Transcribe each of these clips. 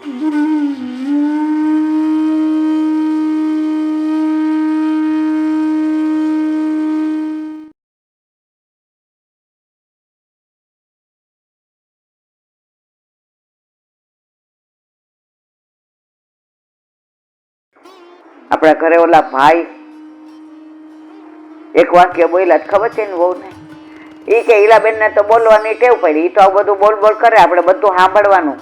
આપણા ઘરે ઓલા ભાઈ એક વાક્ય બોલ્યા, ખબર છે ને બહુ ને, એ કે ઈલાબેન ને તો બોલવાની ટેવ પડી, એ તો આ બધું બોલ બોલ કરે, આપણે બધું સાંભળવાનું,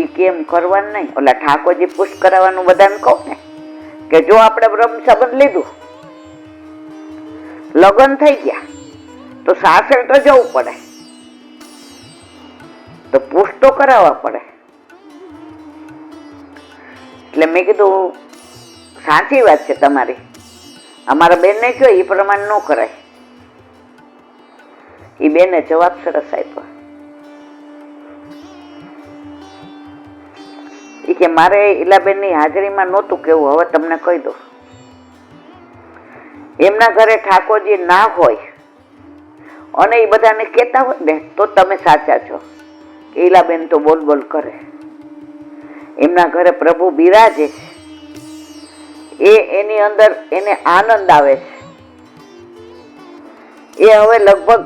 એ કેમ કરવાનું નહીં. ઓલા ઠાકોરજી પુષ્ટ કરાવવાનું બધાને કહું ને કે જો આપણે બ્રહ્મ સંબંધ લીધું, લગ્ન થઈ ગયા, તો સાસરે તો જવું પડે, તો પુષ્ટ તો કરાવવા પડે. એટલે મેં કીધું સાચી વાત છે તમારી, અમારા બેનને કહ્યું એ પ્રમાણે ન કરાય. એ બેને જવાબ સરસ આપ્યો, એ કે મારે ઈલાબેનની હાજરીમાં નહોતું કેવું, હવે તમને કહી દઉં. એમના ઘરે ઠાકોરજી ના હોય અને એ બધાને કહેતા હોય ને તો તમે સાચા છો કે ઈલાબેન તો બોલ બોલ કરે. એમના ઘરે પ્રભુ બિરાજે છે, એની અંદર એને આનંદ આવે છે. એ હવે લગભગ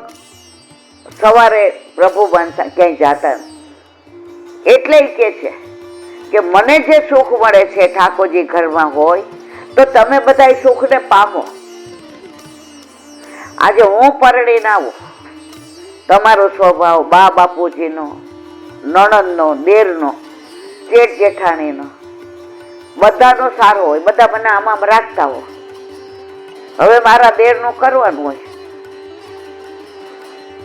સવારે પ્રભુ બાંધતા ક્યાંય જાતા, એટલે કે છે કે મને જે સુખ મળે છે ઠાકોરજી ઘરમાં હોય તો તમે બધા સુખને પામો. આજે હું પરણીને આવું, તમારો સ્વભાવ બા બાપુજીનો, નણંદનો, દેરનો, જેઠ જેઠાણીનો બધાનો સારો હોય, બધા મને આમાં રાખતા હોય. હવે મારા દેરનું કરવાનું હોય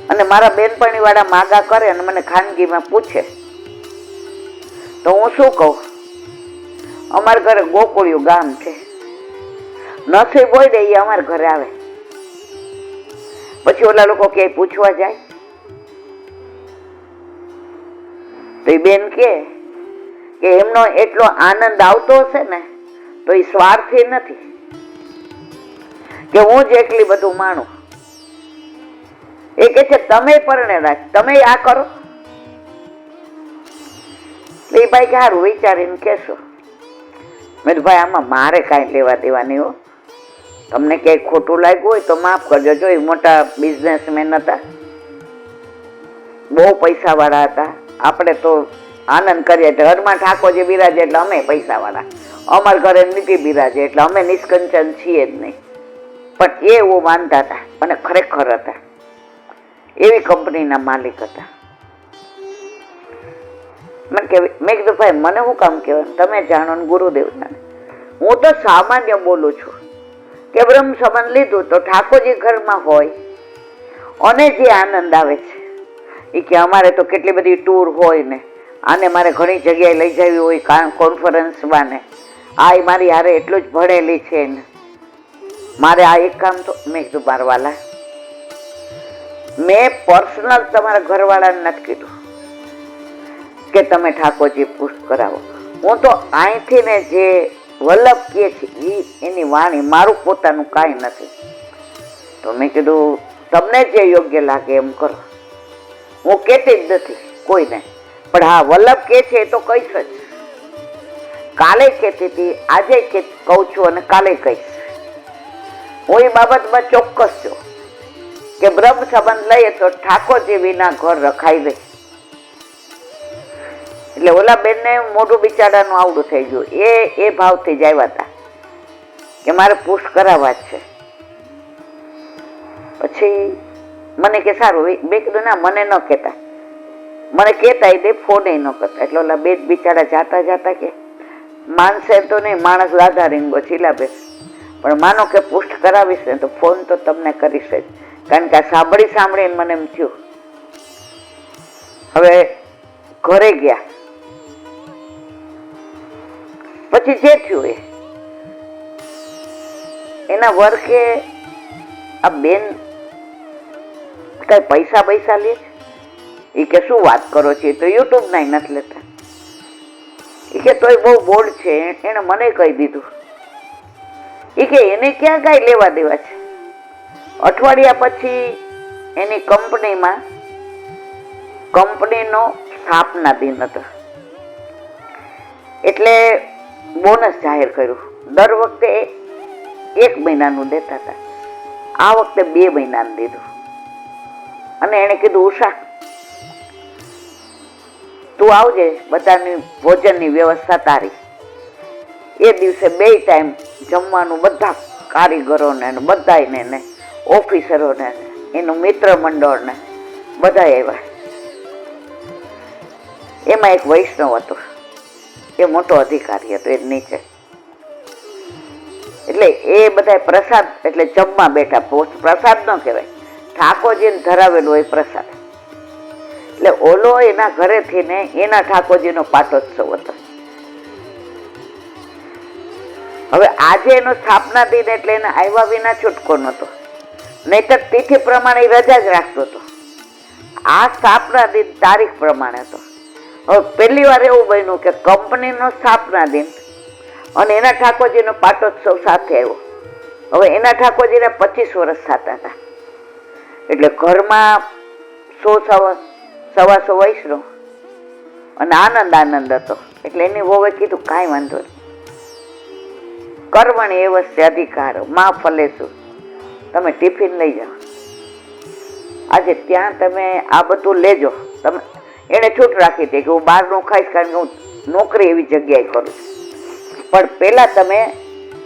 અને મારા બેનપણી વાળા માગા કરે અને મને ખાનગીમાં પૂછે તો હું શું કહું? અમારા ઘરે ગોકુળિયું ગામ છે, નસીબ હોય ને એ અમારા ઘરે આવે. પછી ઓલા લોકો ક્યાંય પૂછવા જાય તો એ બેન કે એમનો એટલો આનંદ આવતો હશે ને તો એ સ્વાર્થી નથી કે હું જ એકલી બધું માનું. એ કે છે તમે પરણેલા, તમે આ કરો. એ ભાઈ કે સારું વિચારીને કેશો. મેં ભાઈ આમાં મારે કાંઈ લેવા દેવાની હો, તમને ક્યાંય ખોટું લાગ્યું હોય તો માફ કરજો. જો એ મોટા બિઝનેસમેન હતા, બહુ પૈસા વાળા હતા. આપણે તો આનંદ કરીએ એટલે ઘરમાં ઠાકોરજી બિરાજે એટલે અમે પૈસા વાળા, અમારા ઘરે નીતિ બિરાજે એટલે અમે નિષ્કંચન છીએ જ નહીં. પણ એ એવું માનતા હતા અને ખરેખર હતા, એવી કંપનીના માલિક હતા. મેં કીધું ભાઈ મને શું કામ કહેવાનું, તમે જાણો ને ગુરુદેવ જાણે. હું તો સામાન્ય બોલું છું કે બ્રહ્મ સંબંધ લીધું તો ઠાકોરજી ઘરમાં હોય અને જે આનંદ આવે છે એ કે અમારે તો કેટલી બધી ટૂર હોય ને, આને મારે ઘણી જગ્યાએ લઈ જવી હોય કોન્ફરન્સમાં ને, આ મારી હારે એટલું જ ભણેલી છે ને મારે આ એક કામ તો. મેં કીધું મારવાલા, મેં પર્સનલ તમારા ઘરવાળાને નથી કીધું કે તમે ઠાકોરજી પુષ્ટ કરાવો. હું તો અહીંથી ને જે વલ્લભ કહે છે એની વાણી, મારું પોતાનું કાંઈ નથી. તો મેં કીધું તમને જે યોગ્ય લાગે એમ કરો, હું કહેતી જ નથી કોઈને. પણ હા, વલ્લભ કહે છે એ તો કહીશ જ. કાલે કહેતી હતી, આજે કહું છું અને કાલે કહીશ. હું એ બાબતમાં ચોક્કસ છું કે બ્રહ્મ સંબંધ લઈએ તો ઠાકોરજી વિના ઘર રખાઈ દે. એટલે ઓલા બેનને મોઢું બિચારાનું આવડું થઈ ગયું. એ ભાવથી જ આવ્યા હતા કે મારે પુષ્ટ કરાવવા જ છે. પછી મને કે સારું. મેં કીધું ના, મને ન કહેતા, મને કહેતા એ ફોને ન કરતા. એટલે ઓલા બે બિચારા જાતા જાતા કે માનસે તો નહીં, માણસ લાધા રીંગો ચીલાબેન, પણ માનો કે પુષ્ટ કરાવીશ ને તો ફોન તો તમને કરીશ જ. કારણ કે આ સાંભળીને મને એમ થયું. હવે ઘરે ગયા પછી જે થયું એના વર્કે આ બેન કઈ પૈસા લે છે. એ કે શું વાત કરો છો, તો યુટ્યુબ ના નથી લેતા. એ કે તોય બહુ બોલ્ડ છે, એને મને કહી દીધું. એ કે એને ક્યાં કઈ લેવા દેવા છે. અઠવાડિયા પછી એની કંપનીનો સ્થાપના દિન હતો. એટલે બોનસ જાહેર કર્યું. દર વખતે 1 મહિનાનું દેતા હતા, આ વખતે 2 મહિનાનું દીધું. અને એણે કીધું, ઉષા તું આવજે, બધાની ભોજનની વ્યવસ્થા તારી. એ દિવસે 2 ટાઈમ જમવાનું બધા કારીગરોને બધાને ને ઓફિસરોને એનું મિત્ર મંડળને બધા આવ્યા. એમાં એક વૈષ્ણવ હતો, એ મોટો અધિકારી હતો, એ નીચે. એટલે એ બધા પ્રસાદ એટલે જમવા બેઠા. પ્રસાદ ન કહેવાય, ઠાકોરજીને ધરાવેલો હોય પ્રસાદ. એટલે ઓલો એના ઘરેથી ને એના ઠાકોરજીનો પાટોત્સવ હતો. હવે આજે એનો સ્થાપના દિન એટલે એને આવ્યા વિના છૂટકો નહોતો, નહીતર તિથિ પ્રમાણે રજા જ રાખતો હતો. આ સ્થાપના દિન તારીખ પ્રમાણે હતો. હવે પહેલી વાર એવું બન્યું કે કંપનીનો સ્થાપના દિન અને એના ઠાકોરજીનો પાટોત્સવ સાથે આવ્યો. હવે એના ઠાકોરજીને 25 વર્ષ થતા હતા. એટલે ઘરમાં 100-125 વૈષ્ણવ અને આનંદ હતો. એટલે એની વહુએ કીધું, કાંઈ વાંધો નહીં, કર્મણી એવસ્ય અધિકારો માં ફલેસુ, તમે ટિફિન લઈ જાઓ, આજે ત્યાં તમે આ બધું લેજો. તમે એને છૂટ રાખી હતી કે હું બહારનું ખાઈશ, કારણ કે હું નોકરી એવી જગ્યાએ કરું છું, પણ પહેલા તમે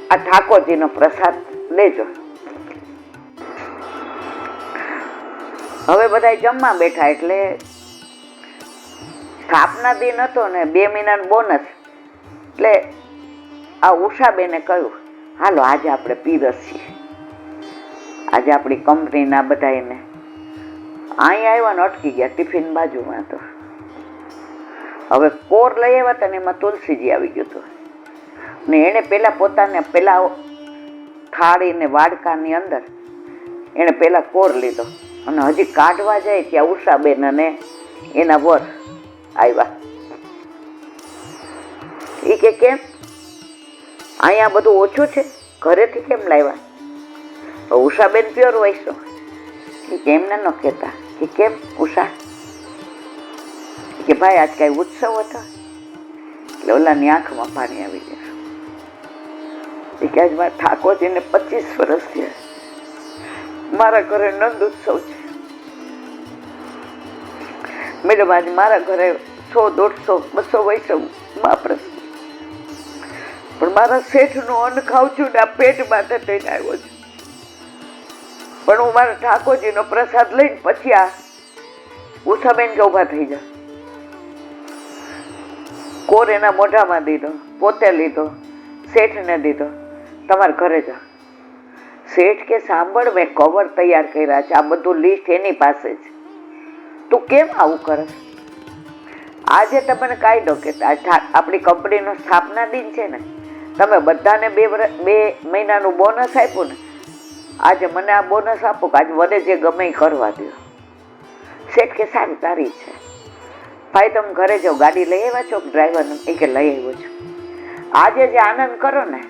આ ઠાકોરજીનો પ્રસાદ લેજો. હવે બધા જમવા બેઠા. એટલે સ્થાપના દિન હતો ને 2 મહિનાનું બોનસ. એટલે આ ઉષાબેને કહ્યું, હાલો આજે આપણે પીરસીએ, આજે આપણી કંપનીના બધાને. અહીં આવ્યા ને અટકી ગયા, ટિફિન બાજુમાં હતો. હવે કોર લઈ આવ્યા હતા ને એમાં તુલસીજી આવી ગયું હતું. ને એણે પેલા થાળી ને વાડકાની અંદર એણે પેલા કોર લીધો. અને હજી કાઢવા જાય ત્યાં ઉષાબેન અને એના વર આવ્યા. એ કે કેમ અહીંયા બધું ઓછું છે, ઘરેથી કેમ લાવ્યા? ઉષાબેન પ્યોર વૈષ્ણવ. કે કેમને ન કહેતા? કે કેમ ઉષા? કે ભાઈ આજ કઈ ઉત્સવ હતો? એટલે ઓલાની આંખમાં પાણી આવી ગયા. કે આજ મારા ઠાકોરજીને 25 વર્ષ થયા, મારા ઘરે નંદ ઉત્સવ છે. મેડમ આજે મારા ઘરે 100, 150, 200 વૈષ્ણવ વાપરસ, પણ મારા શેઠનું અન્ન ખાઉં છું ને આ પેટ માટે થઈને આવ્યો છું. પણ હું મારા ઠાકોરજીનો પ્રસાદ લઈને પછી આ ઉષાબેન કે ઊભા થઈ જા. કોર એના મોઢામાં દીધો, પોતે લીધો, શેઠને દીધો, તમારા ઘરે જા. શેઠ કે સાંભળ, મેં કવર તૈયાર કર્યા છે, આ બધું લિસ્ટ એની પાસે છે, તું કેમ આવું કરે? આજે તમને કાયદો કે આપણી કંપનીનો સ્થાપના દિન છે ને, તમે બધાને 2 મહિનાનું બોનસ આપ્યું ને, આજે મને આ બોનસ આપો કે આજે મને જે ગમે એ કરવા દો. શેઠ કે સારું, તારી છે ભાઈ, તમે ઘરે જાઓ, ગાડી લઈ આવ્યા છો ડ્રાઈવરને? એ કે લઈ આવ્યો છું. આજે જે આનંદ કરો ને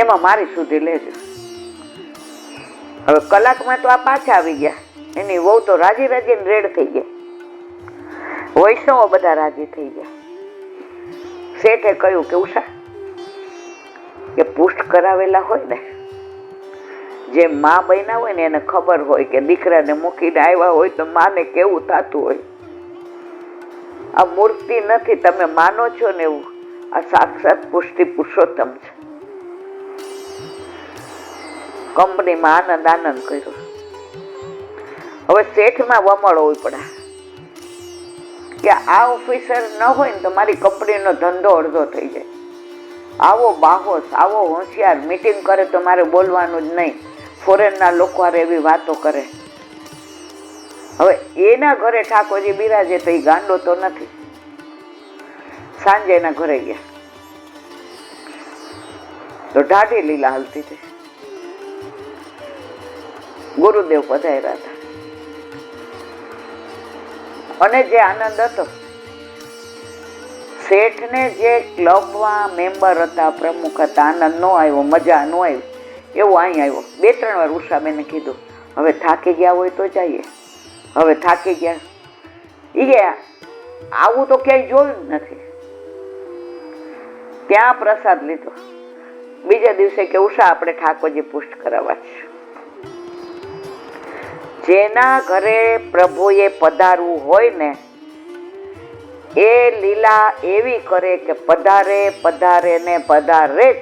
એમાં મારી સુધી લેજો. હવે કલાકમાં તો આ પાછા આવી ગયા. એની વહુ તો રાજી રાજીને રેડ થઈ ગયા, વૈષ્ણવો બધા રાજી થઈ ગયા. શેઠે કહ્યું કે ઉષા, કે પુષ્ટ કરાવેલા હોય ને, જે માં બન્યા હોય ને એને ખબર હોય કે દીકરાને મૂકીને આવ્યા હોય તો માને કેવું થતું હોય. આ મૂર્તિ નથી, તમે માનો છો ને એવું, આ સાક્ષાત પુષ્ટિ પુરુષોત્તમ છે. કંપનીમાં આનંદ કર્યો. હવે શેઠમાં વમળ હોય પડે કે આ ઓફિસર ન હોય ને તો મારી કંપનીનો ધંધો અડધો થઈ જાય. આવો બાહોશ, આવો હોશિયાર, મીટિંગ કરે તો મારે બોલવાનું જ નહીં, ફોરેનના લોકો હારે એવી વાતો કરે. હવે એના ઘરે ઠાકોરજી બિરાજે તો એ ગાંડો તો નથી. સાંજે એના ઘરે ગયા તો ઢાઢી લીલા હાલતી હતી. ગુરુદેવ પધાર્યા હતા અને જે આનંદ હતો, શેઠને જે ક્લબમાં મેમ્બર હતા, પ્રમુખ હતા, આનંદ ન આવ્યો, મજા ન આવી, એવું અહીં આવ્યો. 2-3 વાર ઉષાબેને કીધું, હવે થાકી ગયા હોય તો જઈએ, હવે થાકી ગયા. એ ગયા આવું તો ક્યાંય જોયું જ નથી. ત્યાં પ્રસાદ લીધો. બીજા દિવસે કે ઉષા આપણે ઠાકોરજી પુષ્ટ કરાવવા છે. જેના ઘરે પ્રભુએ પધારવું હોય ને એ લીલા એવી કરે કે પધારે પધારે ને પધારે જ.